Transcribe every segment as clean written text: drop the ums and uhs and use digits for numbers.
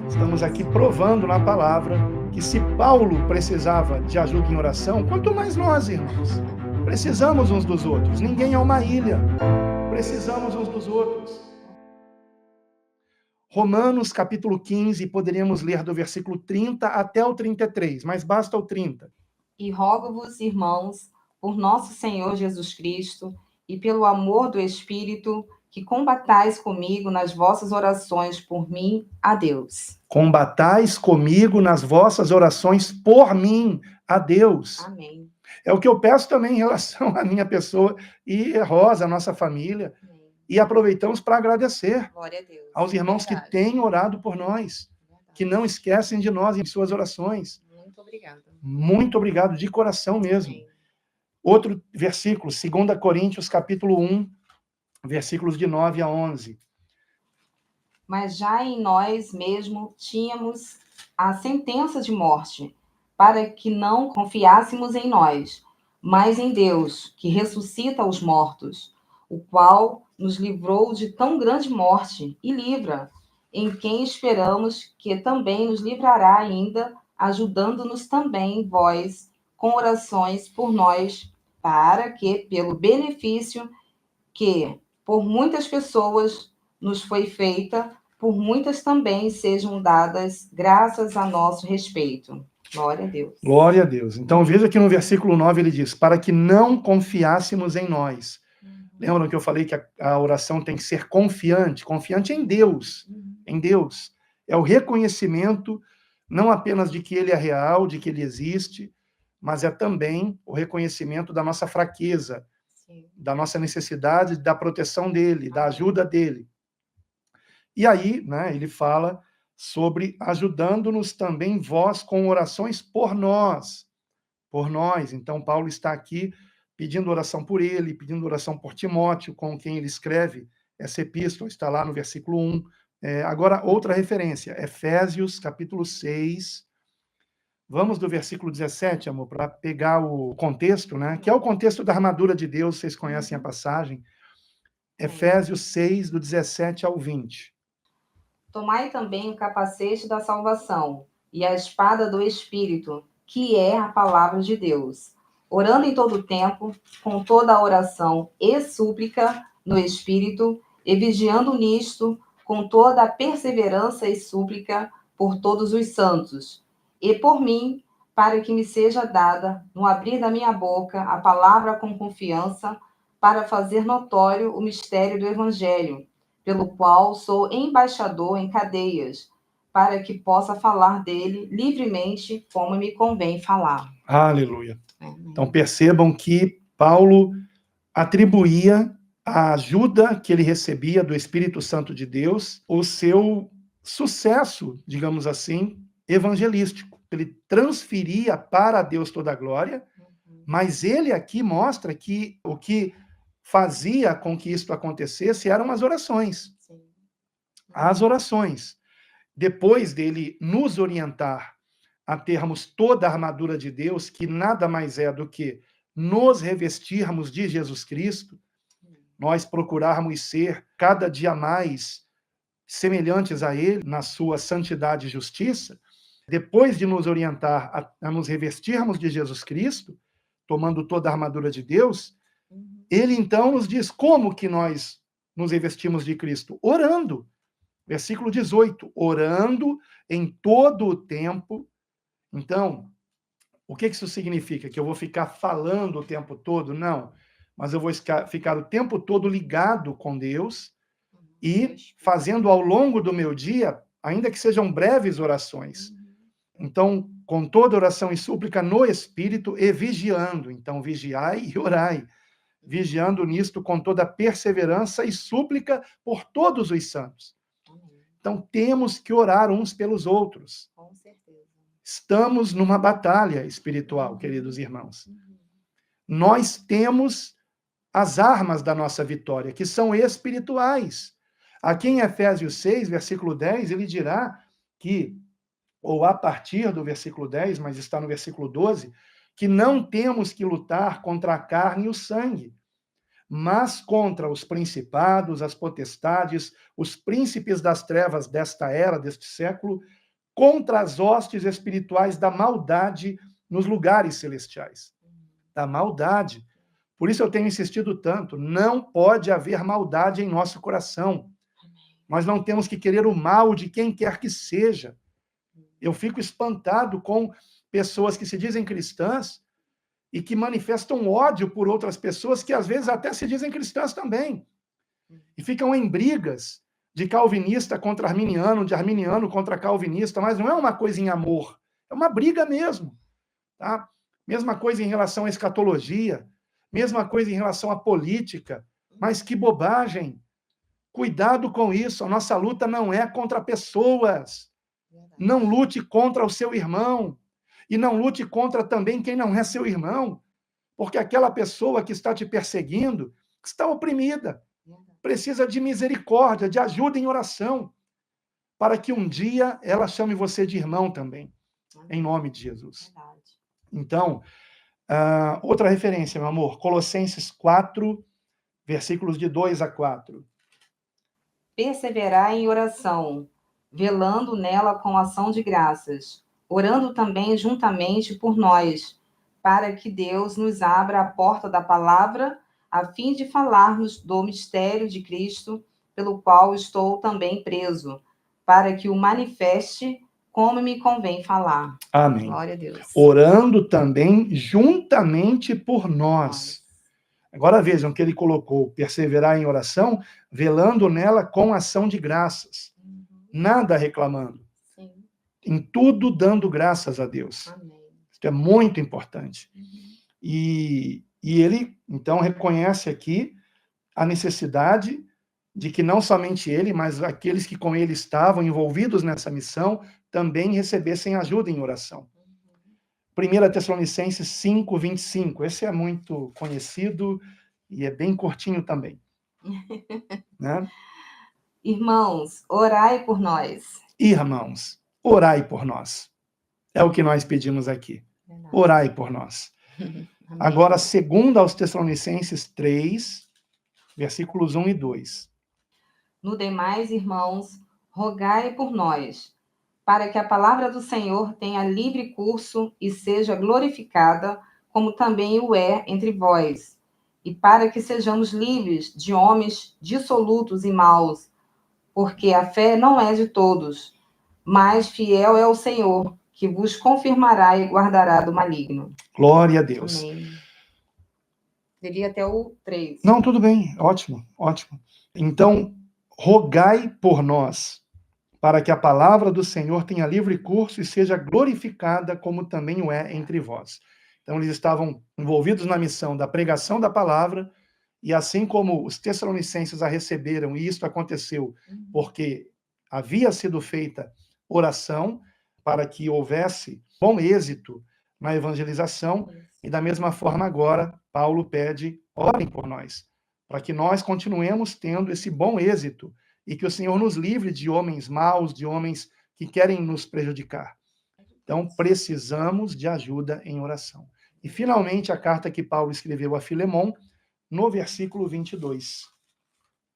Estamos aqui provando na palavra que se Paulo precisava de ajuda em oração, quanto mais nós, irmãos. Precisamos uns dos outros. Ninguém é uma ilha. Precisamos uns dos outros. Romanos, capítulo 15, poderíamos ler do versículo 30 até o 33, mas basta o 30. E rogo-vos, irmãos, por nosso Senhor Jesus Cristo e pelo amor do Espírito, que combatais comigo nas vossas orações por mim a Deus. Combatais comigo nas vossas orações por mim a Deus. Amém. É o que eu peço também em relação à minha pessoa e a Rosa, a nossa família. Amém. E aproveitamos para agradecer Glória a Deus. aos irmãos que têm orado por nós, que não esquecem de nós em suas orações. Muito obrigada. Muito obrigado, de coração mesmo. Amém. Outro versículo, 2 Coríntios, capítulo 1, versículos de 9 a 11. Mas já em nós mesmo tínhamos a sentença de morte, para que não confiássemos em nós, mas em Deus, que ressuscita os mortos, o qual nos livrou de tão grande morte e livra, em quem esperamos que também nos livrará ainda, ajudando-nos também vós com orações por nós, para que, pelo benefício que por muitas pessoas nos foi feita, por muitas também sejam dadas graças a nosso respeito. Glória a Deus. Glória a Deus. Então veja que no versículo 9 ele diz, para que não confiássemos em nós. Lembram que eu falei que a oração tem que ser confiante? Confiante em Deus. Em Deus. É o reconhecimento, não apenas de que Ele é real, de que Ele existe, mas é também o reconhecimento da nossa fraqueza, Sim. da nossa necessidade, da proteção dEle, da ajuda dEle. E aí, né, ele fala sobre ajudando-nos também vós com orações por nós. Por nós. Então, Paulo está aqui pedindo oração por ele, pedindo oração por Timóteo, com quem ele escreve essa epístola, está lá no versículo 1. Agora, outra referência, Efésios, capítulo 6. Vamos do versículo 17, amor, para pegar o contexto, né? Que é o contexto da armadura de Deus, vocês conhecem a passagem. Efésios 6, do 17 ao 20. Tomai também o capacete da salvação e a espada do Espírito, que é a palavra de Deus, orando em todo tempo, com toda a oração e súplica no Espírito, e vigiando nisto, com toda a perseverança e súplica por todos os santos, e por mim, para que me seja dada, no abrir da minha boca, a palavra com confiança, para fazer notório o mistério do Evangelho, pelo qual sou embaixador em cadeias, para que possa falar dele livremente, como me convém falar. Aleluia. Então percebam que Paulo atribuía a ajuda que ele recebia do Espírito Santo de Deus, o seu sucesso, digamos assim, evangelístico. Ele transferia para Deus toda a glória, mas ele aqui mostra que o que fazia com que isso acontecesse eram as orações. As orações. Depois dele nos orientar a termos toda a armadura de Deus, que nada mais é do que nos revestirmos de Jesus Cristo, nós procurarmos ser cada dia mais semelhantes a Ele na sua santidade e justiça, depois de nos orientar a nos revestirmos de Jesus Cristo, tomando toda a armadura de Deus, Ele então nos diz como que nós nos revestimos de Cristo? Orando. Versículo 18, orando em todo o tempo. Então, o que isso significa? Que eu vou ficar falando o tempo todo? Não. Mas eu vou ficar o tempo todo ligado com Deus e fazendo ao longo do meu dia, ainda que sejam breves orações. Então, com toda oração e súplica no Espírito e vigiando. Então, vigiai e orai. Vigiando nisto com toda perseverança e súplica por todos os santos. Então, temos que orar uns pelos outros. Com certeza. Estamos numa batalha espiritual, queridos irmãos. Nós temos as armas da nossa vitória, que são espirituais. Aqui em Efésios 6, versículo 10, ele dirá que, ou a partir do versículo 10, mas está no versículo 12, que não temos que lutar contra a carne e o sangue, mas contra os principados, as potestades, os príncipes das trevas desta era, deste século, contra as hostes espirituais da maldade nos lugares celestiais. Da maldade. Por isso eu tenho insistido tanto, não pode haver maldade em nosso coração. Nós não temos que querer o mal de quem quer que seja. Eu fico espantado com pessoas que se dizem cristãs e que manifestam ódio por outras pessoas que às vezes até se dizem cristãs também. E ficam em brigas de calvinista contra arminiano, de arminiano contra calvinista, mas não é uma coisa em amor, é uma briga mesmo. Tá? Mesma coisa em relação à escatologia, mesma coisa em relação à política, mas que bobagem. Cuidado com isso, a nossa luta não é contra pessoas. Não lute contra o seu irmão. E não lute contra também quem não é seu irmão. Porque aquela pessoa que está te perseguindo está oprimida. Precisa de misericórdia, de ajuda em oração. Para que um dia ela chame você de irmão também. Em nome de Jesus. Então, outra referência, meu amor. Colossenses 4, versículos de 2 a 4. Perseverar em oração, velando nela com ação de graças, orando também juntamente por nós, para que Deus nos abra a porta da palavra, a fim de falarmos do mistério de Cristo, pelo qual estou também preso, para que o manifeste como me convém falar. Amém. Glória a Deus. Orando também juntamente por nós. Agora vejam que ele colocou perseverar em oração, velando nela com ação de graças. Nada reclamando. Sim. Em tudo dando graças a Deus. Amém. Isso é muito importante. E ele, então, reconhece aqui a necessidade de que não somente ele, mas aqueles que com ele estavam envolvidos nessa missão, também recebessem ajuda em oração. 1 Tessalonicenses 5, 25. Esse é muito conhecido e é bem curtinho também. Né? Irmãos, orai por nós. Irmãos, orai por nós. É o que nós pedimos aqui. Verdade. Orai por nós. Agora, 2 aos Tessalonicenses 3, versículos 1 e 2. No demais, irmãos, rogai por nós, para que a palavra do Senhor tenha livre curso e seja glorificada, como também o é entre vós, e para que sejamos livres de homens dissolutos e maus, porque a fé não é de todos, mas fiel é o Senhor, que vos confirmará e guardará do maligno. Glória a Deus. Amém. Devia até o 3. Não, tudo bem. Ótimo, ótimo. Então, rogai por nós, para que a palavra do Senhor tenha livre curso e seja glorificada, como também o é entre vós. Então, eles estavam envolvidos na missão da pregação da palavra, e assim como os tessalonicenses a receberam, e isto aconteceu porque havia sido feita oração para que houvesse bom êxito na evangelização, e da mesma forma agora, Paulo pede, orem por nós, para que nós continuemos tendo esse bom êxito, e que o Senhor nos livre de homens maus, de homens que querem nos prejudicar. Então, precisamos de ajuda em oração. E, finalmente, a carta que Paulo escreveu a Filemon, no versículo 22.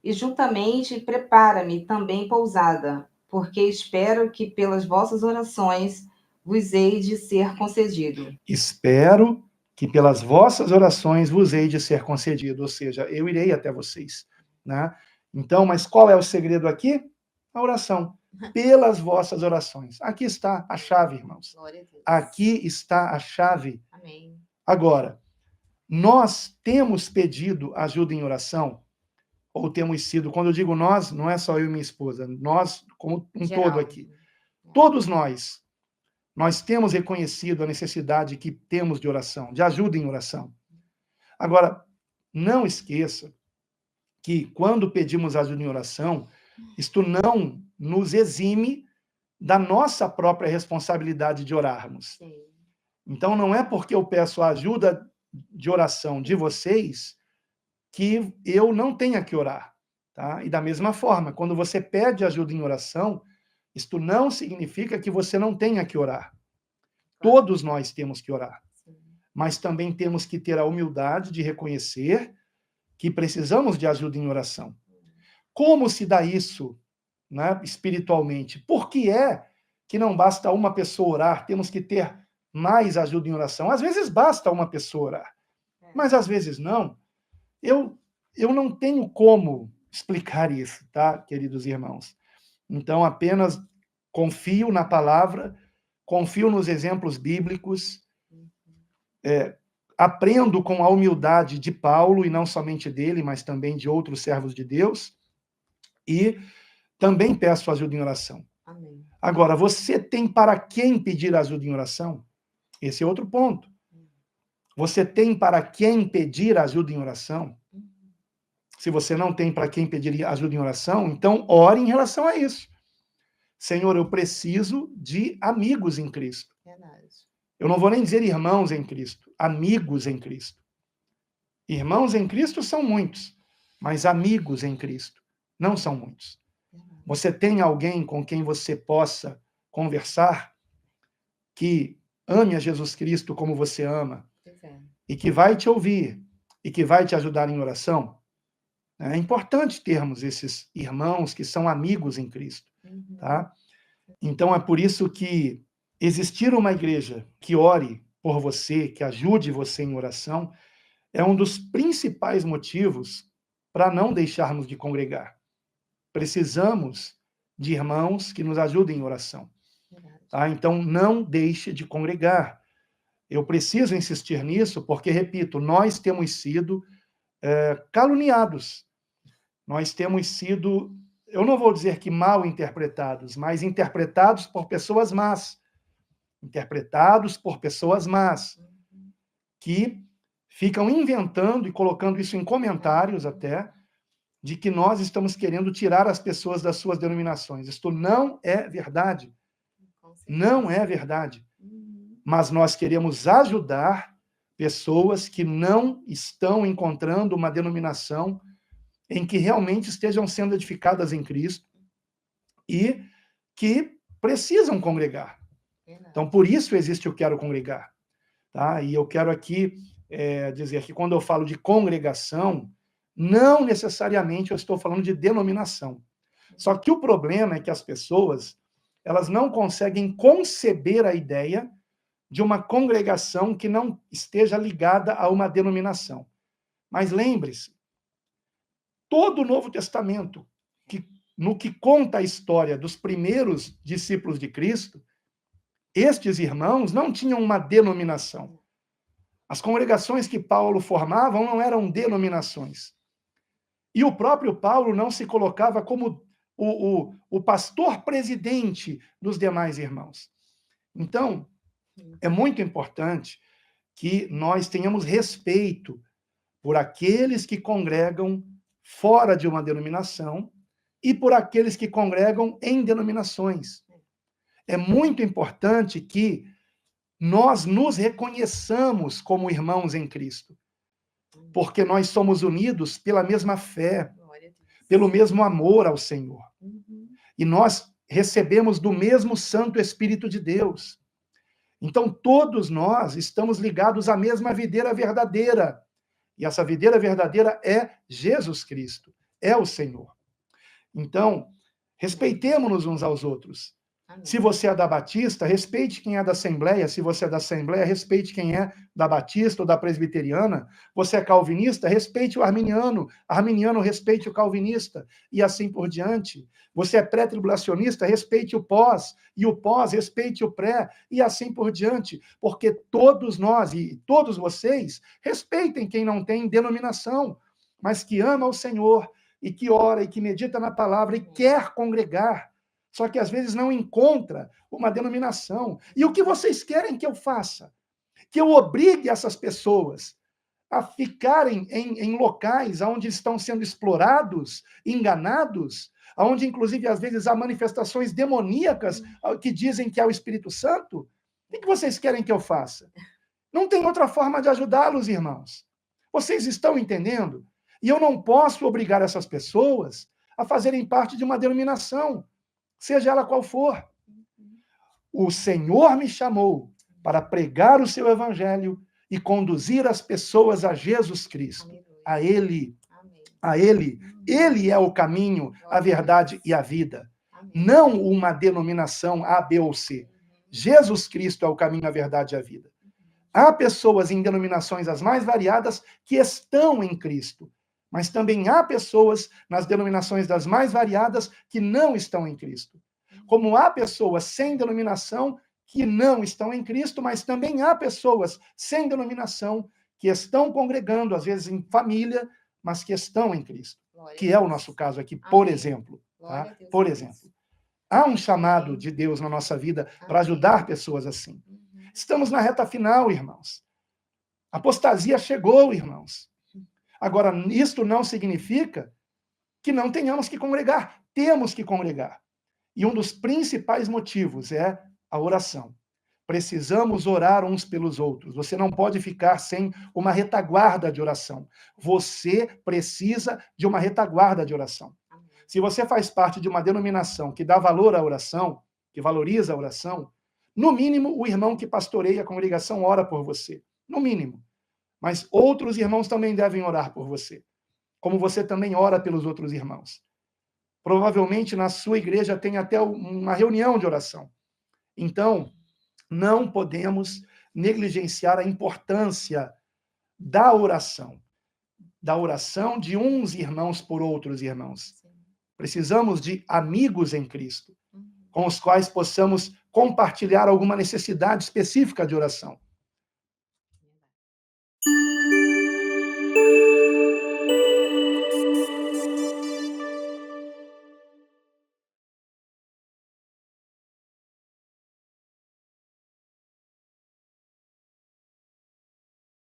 E juntamente prepara-me também pousada, porque espero que pelas vossas orações vos hei de ser concedido. Espero que pelas vossas orações vos hei de ser concedido, ou seja, eu irei até vocês, né? Então, mas qual é o segredo aqui? A oração. Pelas vossas orações. Aqui está a chave, irmãos. Glória a Deus. Aqui está a chave. Amém. Agora, nós temos pedido ajuda em oração, ou temos sido, quando eu digo nós, não é só eu e minha esposa, nós como um Geral. todo aqui. Todos nós temos reconhecido a necessidade que temos de oração, de ajuda em oração. Agora, não esqueça que quando pedimos ajuda em oração, isto não nos exime da nossa própria responsabilidade de orarmos. Sim. Então, não é porque eu peço a ajuda de oração de vocês que eu não tenha que orar. Tá? E da mesma forma, quando você pede ajuda em oração, isto não significa que você não tenha que orar. Todos nós temos que orar. Mas também temos que ter a humildade de reconhecer que precisamos de ajuda em oração. Como se dá isso, né, espiritualmente? Por que é que não basta uma pessoa orar, temos que ter mais ajuda em oração? Às vezes basta uma pessoa orar, mas às vezes não. Eu não tenho como explicar isso, tá, queridos irmãos? Então, apenas confio na palavra, confio nos exemplos bíblicos, aprendo com a humildade de Paulo, e não somente dele, mas também de outros servos de Deus, e também peço ajuda em oração. Amém. Agora, você tem para quem pedir ajuda em oração? Esse é outro ponto. Você tem para quem pedir ajuda em oração? Se você não tem para quem pedir ajuda em oração, então ore em relação a isso. Senhor, eu preciso de amigos em Cristo. Verdade. Eu não vou nem dizer irmãos em Cristo, amigos em Cristo. Irmãos em Cristo são muitos, mas amigos em Cristo não são muitos. Você tem alguém com quem você possa conversar, que ame a Jesus Cristo como você ama, e que vai te ouvir, e que vai te ajudar em oração? É importante termos esses irmãos que são amigos em Cristo, tá? Então, é por isso que existir uma igreja que ore por você, que ajude você em oração, é um dos principais motivos para não deixarmos de congregar. Precisamos de irmãos que nos ajudem em oração. Tá? Então, não deixe de congregar. Eu preciso insistir nisso porque, repito, nós temos sido caluniados. Nós temos sido, eu não vou dizer que mal interpretados, mas interpretados por pessoas más. Interpretados por pessoas más, que ficam inventando e colocando isso em comentários até, de que nós estamos querendo tirar as pessoas das suas denominações. Isto não é verdade. Não é verdade. Mas nós queremos ajudar pessoas que não estão encontrando uma denominação em que realmente estejam sendo edificadas em Cristo e que precisam congregar. Então, por isso existe o Quero Congregar. Tá? E eu quero aqui dizer que quando eu falo de congregação, não necessariamente eu estou falando de denominação. Só que o problema é que as pessoas, elas não conseguem conceber a ideia de uma congregação que não esteja ligada a uma denominação. Mas lembre-se, todo o Novo Testamento, no que conta a história dos primeiros discípulos de Cristo, estes irmãos não tinham uma denominação. As congregações que Paulo formava não eram denominações. E o próprio Paulo não se colocava como o pastor presidente dos demais irmãos. Então, é muito importante que nós tenhamos respeito por aqueles que congregam fora de uma denominação e por aqueles que congregam em denominações. É muito importante que nós nos reconheçamos como irmãos em Cristo, porque nós somos unidos pela mesma fé, pelo mesmo amor ao Senhor. E nós recebemos do mesmo Santo Espírito de Deus. Então, todos nós estamos ligados à mesma videira verdadeira. E essa videira verdadeira é Jesus Cristo, é o Senhor. Então, respeitemos-nos uns aos outros. Se você é da Batista, respeite quem é da Assembleia. Se você é da Assembleia, respeite quem é da Batista ou da Presbiteriana. Você é calvinista, respeite o arminiano. Arminiano, respeite o calvinista. E assim por diante. Você é pré-tribulacionista, respeite o pós. E o pós, respeite o pré. E assim por diante. Porque todos nós e todos vocês respeitem quem não tem denominação, mas que ama o Senhor e que ora e que medita na palavra e quer congregar. Só que às vezes não encontra uma denominação. E o que vocês querem que eu faça? Que eu obrigue essas pessoas a ficarem em locais onde estão sendo explorados, enganados, onde inclusive às vezes há manifestações demoníacas que dizem que é o Espírito Santo? O que vocês querem que eu faça? Não tem outra forma de ajudá-los, irmãos. Vocês estão entendendo? E eu não posso obrigar essas pessoas a fazerem parte de uma denominação, seja ela qual for. O Senhor me chamou para pregar o seu evangelho e conduzir as pessoas a Jesus Cristo, a Ele. a Ele. Ele é o caminho, a verdade e a vida. Não uma denominação A, B ou C. Jesus Cristo é o caminho, a verdade e a vida. Há pessoas em denominações as mais variadas que estão em Cristo, mas também há pessoas nas denominações das mais variadas que não estão em Cristo. Como há pessoas sem denominação que não estão em Cristo, mas também há pessoas sem denominação que estão congregando, às vezes em família, mas que estão em Cristo, que é o nosso caso aqui, por exemplo. Tá? Por exemplo. Há um chamado de Deus na nossa vida para ajudar pessoas assim. Estamos na reta final, irmãos. A apostasia chegou, irmãos. Agora, isto não significa que não tenhamos que congregar. Temos que congregar. E um dos principais motivos é a oração. Precisamos orar uns pelos outros. Você não pode ficar sem uma retaguarda de oração. Você precisa de uma retaguarda de oração. Se você faz parte de uma denominação que dá valor à oração, que valoriza a oração, no mínimo, o irmão que pastoreia a congregação ora por você. No mínimo. Mas outros irmãos também devem orar por você. Como você também ora pelos outros irmãos. Provavelmente na sua igreja tem até uma reunião de oração. Então, não podemos negligenciar a importância da oração de uns irmãos por outros irmãos. Precisamos de amigos em Cristo, com os quais possamos compartilhar alguma necessidade específica de oração.